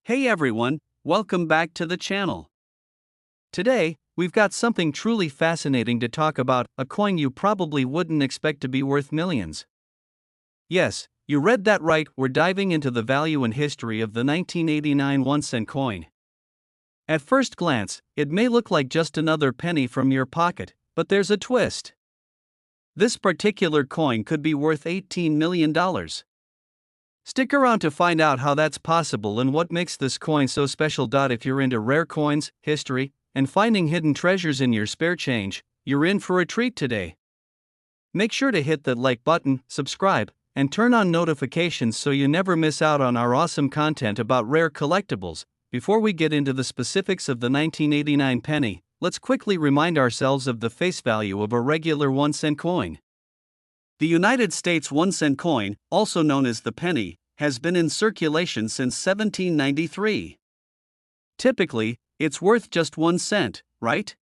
Hey everyone, welcome back to the channel. Today, we've got something truly fascinating to talk about, a coin you probably wouldn't expect to be worth millions. Yes, you read that right, we're diving into the value and history of the 1989 1-cent coin. At first glance, it may look like just another penny from your pocket, but there's a twist. This particular coin could be worth $18 million. Stick around to find out how that's possible and what makes this coin so special. If you're into rare coins, history, and finding hidden treasures in your spare change, you're in for a treat today. Make sure to hit that like button, subscribe, and turn on notifications so you never miss out on our awesome content about rare collectibles. Before we get into the specifics of the 1989 penny, let's quickly remind ourselves of the face value of a regular 1-cent coin. The United States 1-cent coin, also known as the penny, has been in circulation since 1793. Typically, it's worth just 1 cent, right?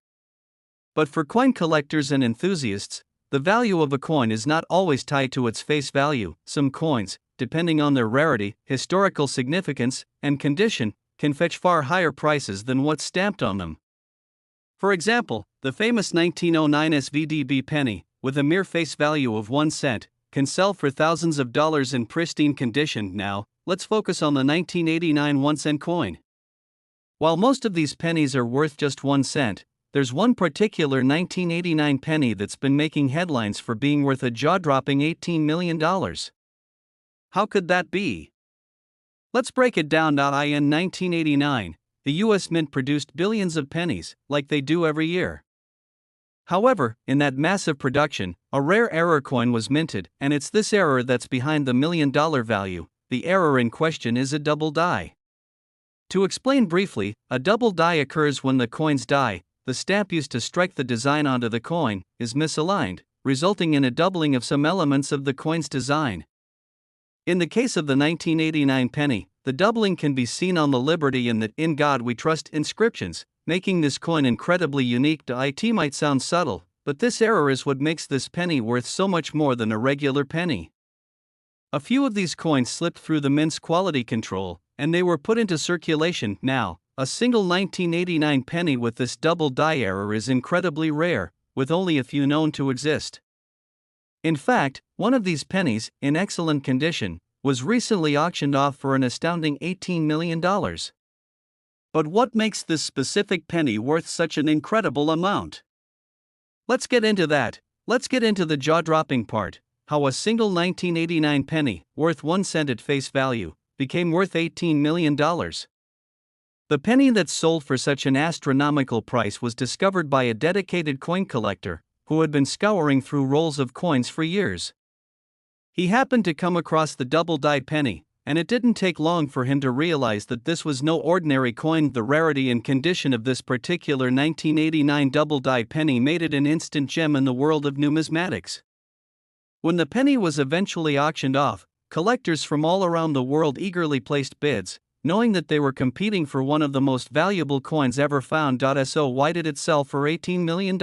But for coin collectors and enthusiasts, the value of a coin is not always tied to its face value. Some coins, depending on their rarity, historical significance, and condition, can fetch far higher prices than what's stamped on them. For example, the famous 1909 SVDB penny, with a mere face value of 1 cent, can sell for thousands of dollars in pristine condition. Now, let's focus on the 1989 1-cent coin. While most of these pennies are worth just 1 cent, there's one particular 1989 penny that's been making headlines for being worth a jaw-dropping $18 million. How could that be? Let's break it down. In 1989, the US Mint produced billions of pennies, like they do every year. However, in that massive production, a rare error coin was minted, and it's this error that's behind the $1 million value. The error in question is a double die. To explain briefly, a double die occurs when the coin's die, the stamp used to strike the design onto the coin, is misaligned, resulting in a doubling of some elements of the coin's design. In the case of the 1989 penny, the doubling can be seen on the Liberty and the "In God We Trust" inscriptions, making this coin incredibly unique. It might sound subtle, but this error is what makes this penny worth so much more than a regular penny. A few of these coins slipped through the mint's quality control, and they were put into circulation. Now, a single 1989 penny with this double die error is incredibly rare, with only a few known to exist. In fact, one of these pennies, in excellent condition, was recently auctioned off for an astounding $18 million. But what makes this specific penny worth such an incredible amount? Let's get into that. Let's get into the jaw-dropping part, how a single 1989 penny, worth 1 cent at face value, became worth $18 million. The penny that sold for such an astronomical price was discovered by a dedicated coin collector, who had been scouring through rolls of coins for years. He happened to come across the double-die penny, and it didn't take long for him to realize that this was no ordinary coin. The rarity and condition of this particular 1989 double-die penny made it an instant gem in the world of numismatics. When the penny was eventually auctioned off, collectors from all around the world eagerly placed bids, knowing that they were competing for one of the most valuable coins ever found. So why did it sell for $18 million?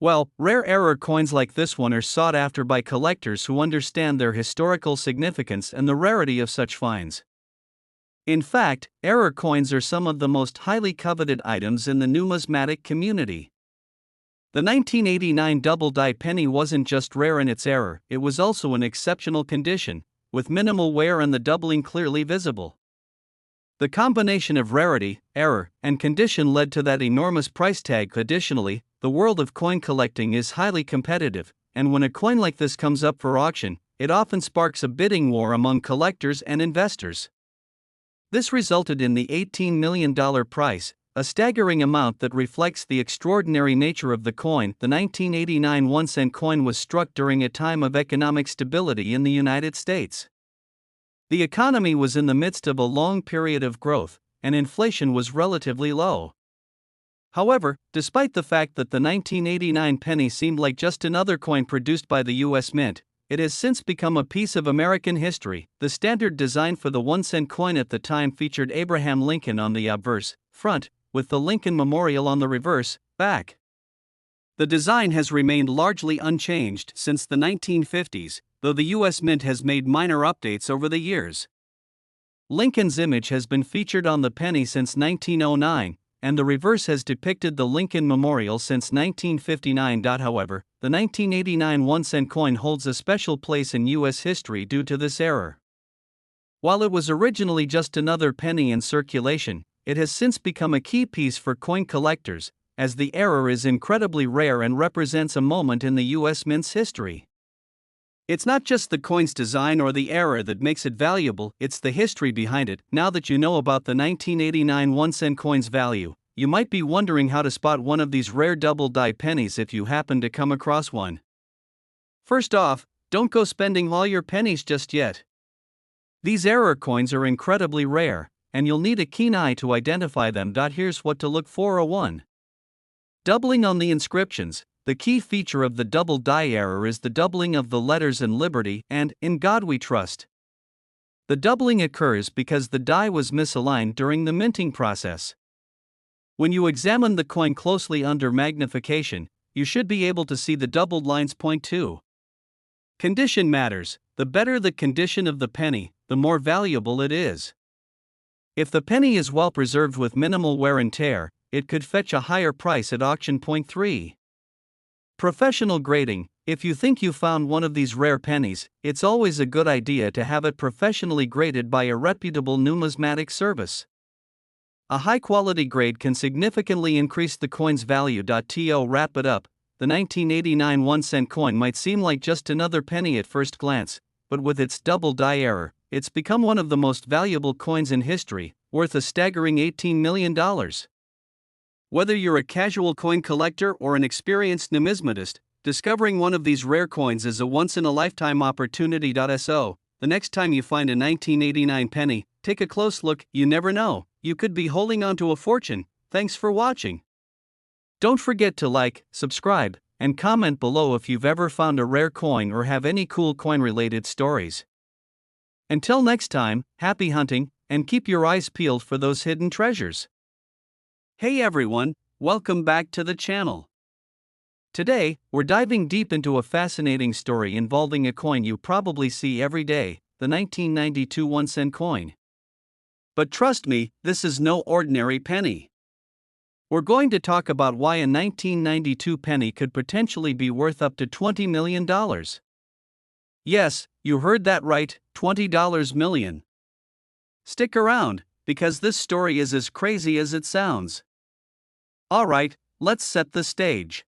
Well, rare error coins like this one are sought after by collectors who understand their historical significance and the rarity of such finds. In fact, error coins are some of the most highly coveted items in the numismatic community. The 1989 double-die penny wasn't just rare in its error, it was also in exceptional condition, with minimal wear and the doubling clearly visible. The combination of rarity, error, and condition led to that enormous price tag. Additionally, the world of coin collecting is highly competitive, and when a coin like this comes up for auction, it often sparks a bidding war among collectors and investors. This resulted in the $18 million price, a staggering amount that reflects the extraordinary nature of the coin. The 1989 1-cent coin was struck during a time of economic stability in the United States. The economy was in the midst of a long period of growth, and inflation was relatively low. However, despite the fact that the 1989 penny seemed like just another coin produced by the US Mint, it has since become a piece of American history. The standard design for the 1-cent coin at the time featured Abraham Lincoln on the obverse front, with the Lincoln Memorial on the reverse back. The design has remained largely unchanged since the 1950s, though the US Mint has made minor updates over the years. Lincoln's image has been featured on the penny since 1909, and the reverse has depicted the Lincoln Memorial since 1959. However, the 1989 1-cent coin holds a special place in U.S. history due to this error. While it was originally just another penny in circulation, it has since become a key piece for coin collectors, as the error is incredibly rare and represents a moment in the U.S. Mint's history. It's not just the coin's design or the error that makes it valuable, it's the history behind it. Now that you know about the 1989 1-cent coin's value, you might be wondering how to spot one of these rare double-die pennies if you happen to come across one. First off, don't go spending all your pennies just yet. These error coins are incredibly rare, and you'll need a keen eye to identify them. Here's what to look for. 1. Doubling on the inscriptions. The key feature of the double die error is the doubling of the letters in Liberty and In God We Trust. The doubling occurs because the die was misaligned during the minting process. When you examine the coin closely under magnification, you should be able to see the doubled lines. Point 2. Condition matters. The better the condition of the penny, the more valuable it is. If the penny is well preserved with minimal wear and tear, it could fetch a higher price at auction. Point 3. Professional grading. If you think you found one of these rare pennies, it's always a good idea to have it professionally graded by a reputable numismatic service. A high-quality grade can significantly increase the coin's value. To wrap it up, the 1989 1-cent coin might seem like just another penny at first glance, but with its double die error, it's become one of the most valuable coins in history, worth a staggering $18 million. Whether you're a casual coin collector or an experienced numismatist, discovering one of these rare coins is a once-in-a-lifetime opportunity. So, the next time you find a 1989 penny, take a close look. You never know, you could be holding on to a fortune. Thanks for watching. Don't forget to like, subscribe, and comment below if you've ever found a rare coin or have any cool coin-related stories. Until next time, happy hunting, and keep your eyes peeled for those hidden treasures. Hey everyone, welcome back to the channel. Today, we're diving deep into a fascinating story involving a coin you probably see every day, the 1992 1-cent coin. But trust me, this is no ordinary penny. We're going to talk about why a 1992 penny could potentially be worth up to $20 million. Yes, you heard that right, $20 million. Stick around, because this story is as crazy as it sounds. Alright, let's set the stage.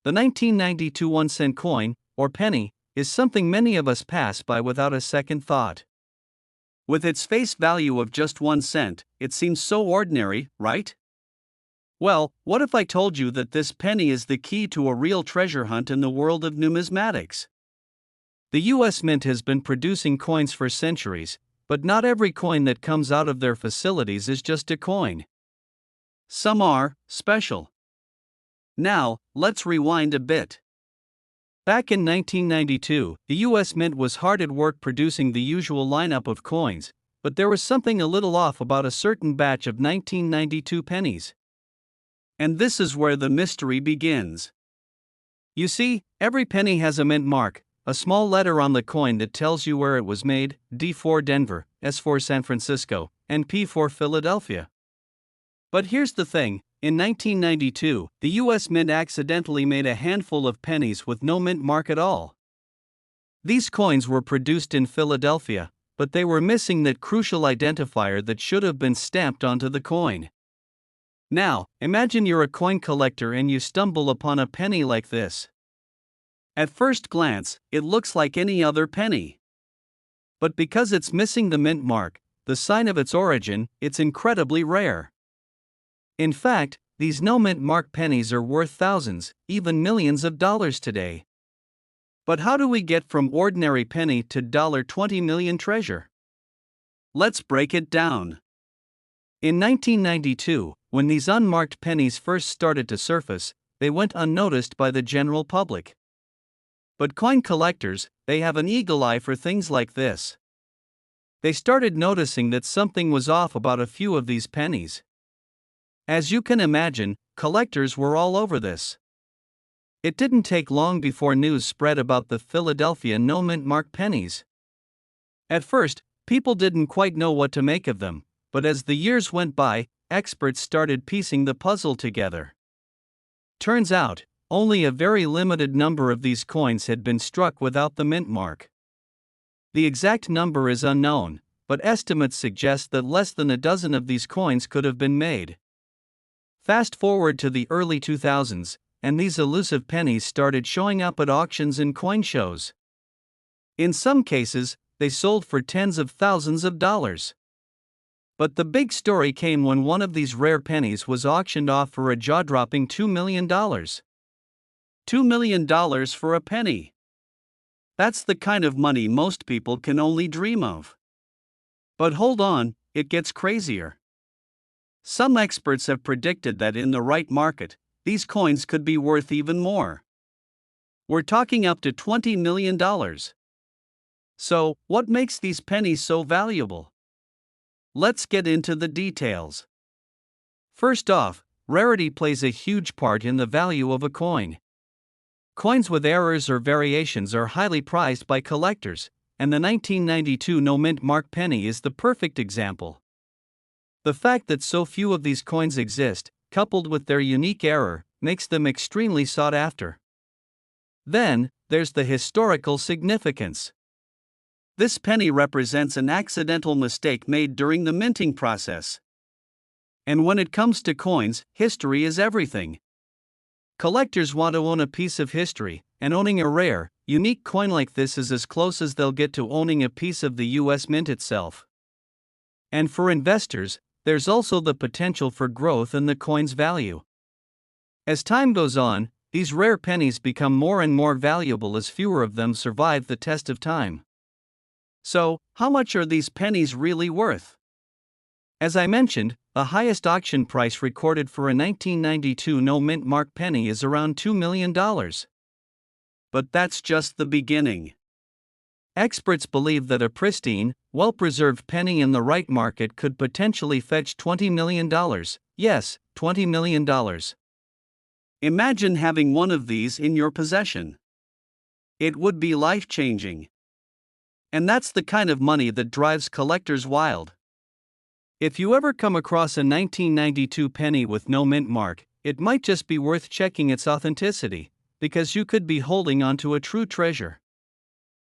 The 1992 1-cent coin, or penny, is something many of us pass by without a second thought. With its face value of just 1 cent, it seems so ordinary, right? Well, what if I told you that this penny is the key to a real treasure hunt in the world of numismatics? The U.S. Mint has been producing coins for centuries, but not every coin that comes out of their facilities is just a coin. Some are special. Now, let's rewind a bit. Back in 1992, the U.S. Mint was hard at work producing the usual lineup of coins, but there was something a little off about a certain batch of 1992 pennies. And this is where the mystery begins. You see, every penny has a mint mark, a small letter on the coin that tells you where it was made, D for Denver, S for San Francisco, and P for Philadelphia. But here's the thing, in 1992, the U.S. Mint accidentally made a handful of pennies with no mint mark at all. These coins were produced in Philadelphia, but they were missing that crucial identifier that should have been stamped onto the coin. Now, imagine you're a coin collector and you stumble upon a penny like this. At first glance, it looks like any other penny. But because it's missing the mint mark, the sign of its origin, it's incredibly rare. In fact, these no mint mark pennies are worth thousands, even millions of dollars today. But how do we get from ordinary penny to $20 million treasure? Let's break it down. In 1992, when these unmarked pennies first started to surface, they went unnoticed by the general public. But coin collectors, they have an eagle eye for things like this. They started noticing that something was off about a few of these pennies. As you can imagine, collectors were all over this. It didn't take long before news spread about the Philadelphia no mint mark pennies. At first, People didn't quite know what to make of them, but as the years went by, experts started piecing the puzzle together. Turns out, only a very limited number of these coins had been struck without the mint mark. The exact number is unknown, but estimates suggest that less than a dozen of these coins could have been made. Fast forward to the early 2000s, and these elusive pennies started showing up at auctions and coin shows. In some cases, they sold for tens of thousands of dollars. But the big story came when one of these rare pennies was auctioned off for a jaw-dropping $2 million. $2 million for a penny. That's the kind of money most people can only dream of. But hold on, it gets crazier. Some experts have predicted that in the right market, these coins could be worth even more. We're talking up to $20 million. So, what makes these pennies so valuable? Let's get into the details. First off, rarity plays a huge part in the value of a coin. Coins with errors or variations are highly prized by collectors, and the 1992 no-mint mark penny is the perfect example. The fact that so few of these coins exist, coupled with their unique error, makes them extremely sought after. Then, there's the historical significance. This penny represents an accidental mistake made during the minting process. And when it comes to coins, history is everything. Collectors want to own a piece of history, and owning a rare, unique coin like this is as close as they'll get to owning a piece of the US Mint itself. And for investors, there's also the potential for growth in the coin's value. As time goes on, these rare pennies become more and more valuable as fewer of them survive the test of time. So, how much are these pennies really worth? As I mentioned, the highest auction price recorded for a 1992 no-mint mark penny is around $2 million. But that's just the beginning. Experts believe that a pristine, well-preserved penny in the right market could potentially fetch $20 million. Yes, $20 million. Imagine having one of these in your possession. It would be life-changing. And that's the kind of money that drives collectors wild. If you ever come across a 1992 penny with no mint mark, it might just be worth checking its authenticity, because you could be holding onto a true treasure.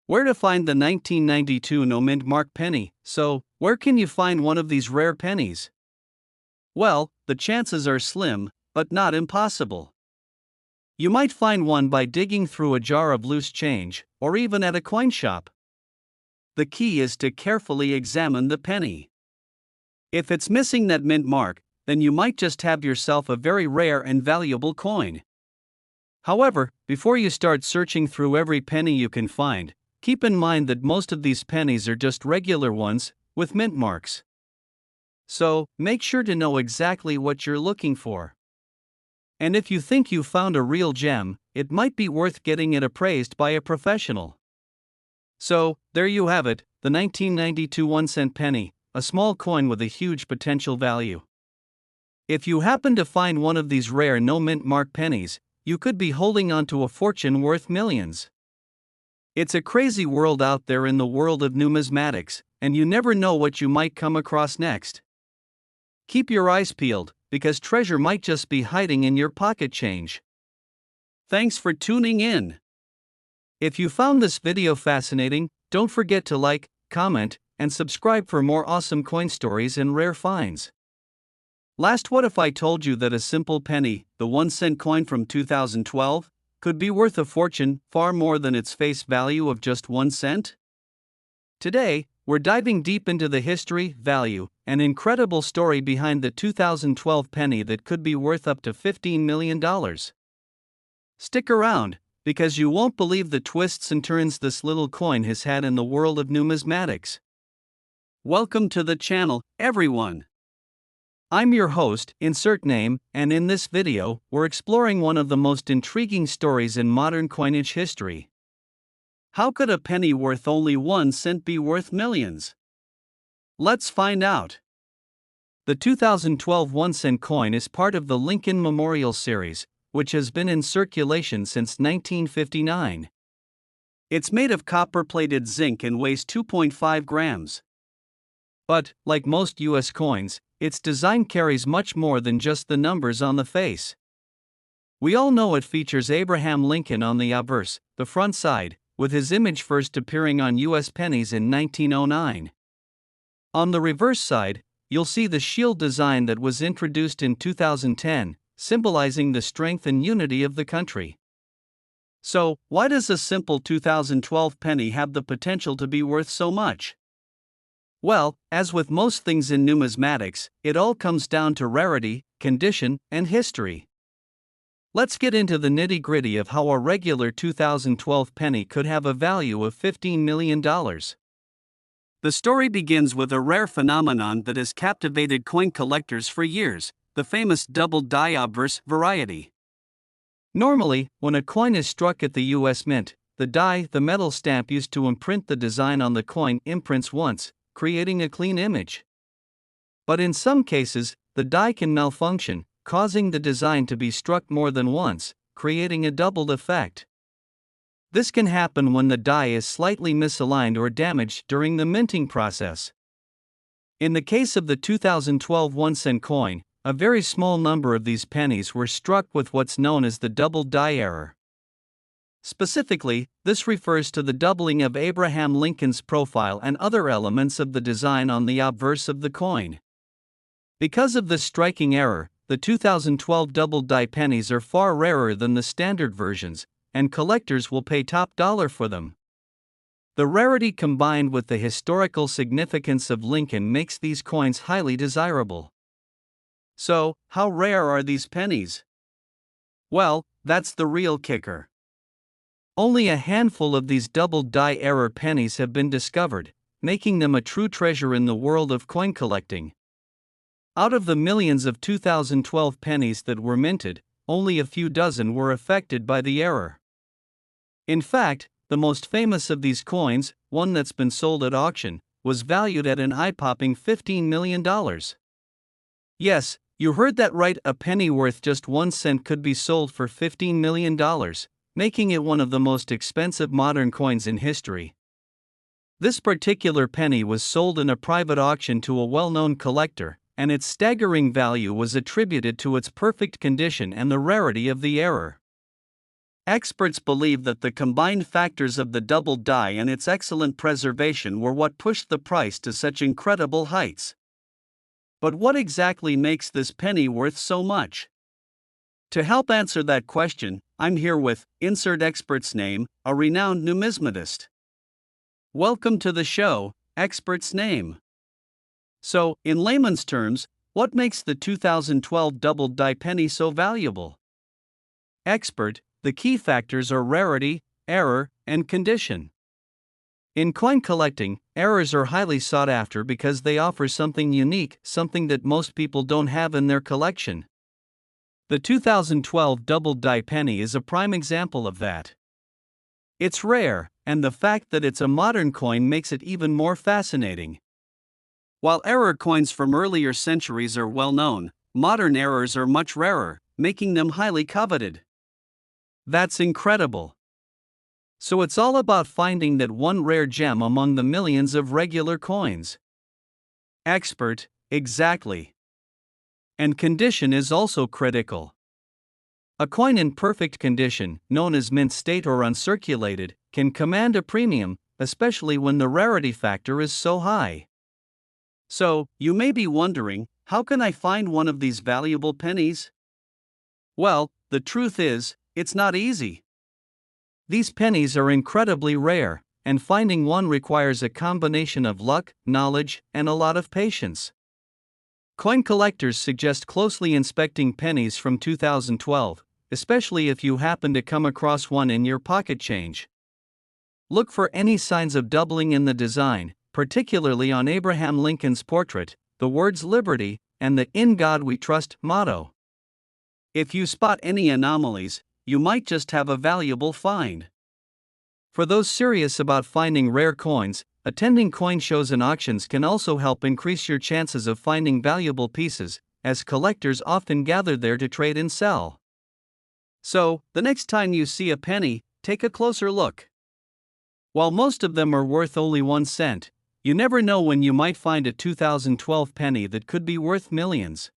Where to find the 1992 no mint mark penny? So, where can you find one of these rare pennies? Well, the chances are slim, but not impossible. You might find one by digging through a jar of loose change, or even at a coin shop. The key is to carefully examine the penny. If it's missing that mint mark, then you might just have yourself a very rare and valuable coin. However, before you start searching through every penny you can find, keep in mind that most of these pennies are just regular ones, with mint marks. So, make sure to know exactly what you're looking for. And if you think you found a real gem, it might be worth getting it appraised by a professional. So, there you have it, the 1992 1-cent penny, a small coin with a huge potential value. If you happen to find one of these rare no-mint mark pennies, you could be holding on to a fortune worth millions. It's a crazy world out there in the world of numismatics, and you never know what you might come across next. Keep your eyes peeled, because treasure might just be hiding in your pocket change. Thanks for tuning in. If you found this video fascinating, don't forget to like, comment, and subscribe for more awesome coin stories and rare finds. Last, what if I told you that a simple penny, the 1-cent coin from 2012, could be worth a fortune, far more than its face value of just 1 cent? Today, we're diving deep into the history, value, and incredible story behind the 2012 penny that could be worth up to $15 million. Stick around, because you won't believe the twists and turns this little coin has had in the world of numismatics. Welcome to the channel, everyone. I'm your host, insert name, and in this video, we're exploring one of the most intriguing stories in modern coinage history. How could a penny worth only 1 cent be worth millions? Let's find out. The 2012 1-cent coin is part of the Lincoln Memorial Series, which has been in circulation since 1959. It's made of copper-plated zinc and weighs 2.5 grams. But, like most US coins, its design carries much more than just the numbers on the face. We all know it features Abraham Lincoln on the obverse, the front side, with his image first appearing on US pennies in 1909. On the reverse side, you'll see the shield design that was introduced in 2010, symbolizing the strength and unity of the country. So, why does a simple 2012 penny have the potential to be worth so much? Well, as with most things in numismatics, it all comes down to rarity, condition, and history. Let's get into the nitty-gritty of how a regular 2012 penny could have a value of $15 million. The story begins with a rare phenomenon that has captivated coin collectors for years, the famous double die obverse variety. Normally, when a coin is struck at the US Mint, the die, the metal stamp used to imprint the design on the coin, imprints once, creating a clean image. But in some cases, the die can malfunction, causing the design to be struck more than once, creating a doubled effect. This can happen when the die is slightly misaligned or damaged during the minting process. In the case of the 2012 1-cent coin, a very small number of these pennies were struck with what's known as the double die error. Specifically, this refers to the doubling of Abraham Lincoln's profile and other elements of the design on the obverse of the coin. Because of this striking error, the 2012 double die pennies are far rarer than the standard versions, and collectors will pay top dollar for them. The rarity combined with the historical significance of Lincoln makes these coins highly desirable. So, how rare are these pennies? Well, that's the real kicker. Only a handful of these double die error pennies have been discovered, making them a true treasure in the world of coin collecting. Out of the millions of 2012 pennies that were minted, only a few dozen were affected by the error. In fact, the most famous of these coins, one that's been sold at auction, was valued at an eye-popping $15 million. Yes, you heard that right, a penny worth just 1 cent could be sold for $15 million, making it one of the most expensive modern coins in history. This particular penny was sold in a private auction to a well-known collector, and its staggering value was attributed to its perfect condition and the rarity of the error. Experts believe that the combined factors of the double die and its excellent preservation were what pushed the price to such incredible heights. But what exactly makes this penny worth so much? To help answer that question, I'm here with, insert expert's name, a renowned numismatist. Welcome to the show, expert's name. So, in layman's terms, what makes the 2012 double die penny so valuable? Expert, the key factors are rarity, error, and condition. In coin collecting, errors are highly sought after because they offer something unique, something that most people don't have in their collection. The 2012 double die penny is a prime example of that. It's rare, and the fact that it's a modern coin makes it even more fascinating. While error coins from earlier centuries are well known, modern errors are much rarer, making them highly coveted. That's incredible. So it's all about finding that one rare gem among the millions of regular coins. Expert, exactly. And condition is also critical. A coin in perfect condition, known as mint state or uncirculated, can command a premium, especially when the rarity factor is so high. So, you may be wondering, how can I find one of these valuable pennies? Well, the truth is, it's not easy. These pennies are incredibly rare, and finding one requires a combination of luck, knowledge, and a lot of patience. Coin collectors suggest closely inspecting pennies from 2012, especially if you happen to come across one in your pocket change. Look for any signs of doubling in the design, particularly on Abraham Lincoln's portrait, the words Liberty, and the "In God We Trust" motto. If you spot any anomalies, you might just have a valuable find. For those serious about finding rare coins, attending coin shows and auctions can also help increase your chances of finding valuable pieces, as collectors often gather there to trade and sell. So, the next time you see a penny, take a closer look. While most of them are worth only 1 cent, You never know when you might find a 2012 penny that could be worth millions.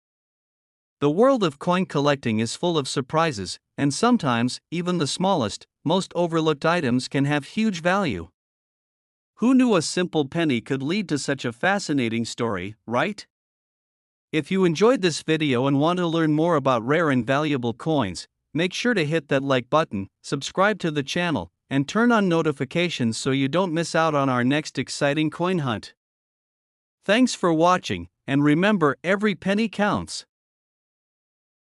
The world of coin collecting is full of surprises, and sometimes, even the smallest, most overlooked items can have huge value. Who knew a simple penny could lead to such a fascinating story, right? If you enjoyed this video and want to learn more about rare and valuable coins, make sure to hit that like button, subscribe to the channel, and turn on notifications so you don't miss out on our next exciting coin hunt. Thanks for watching, and remember, every penny counts.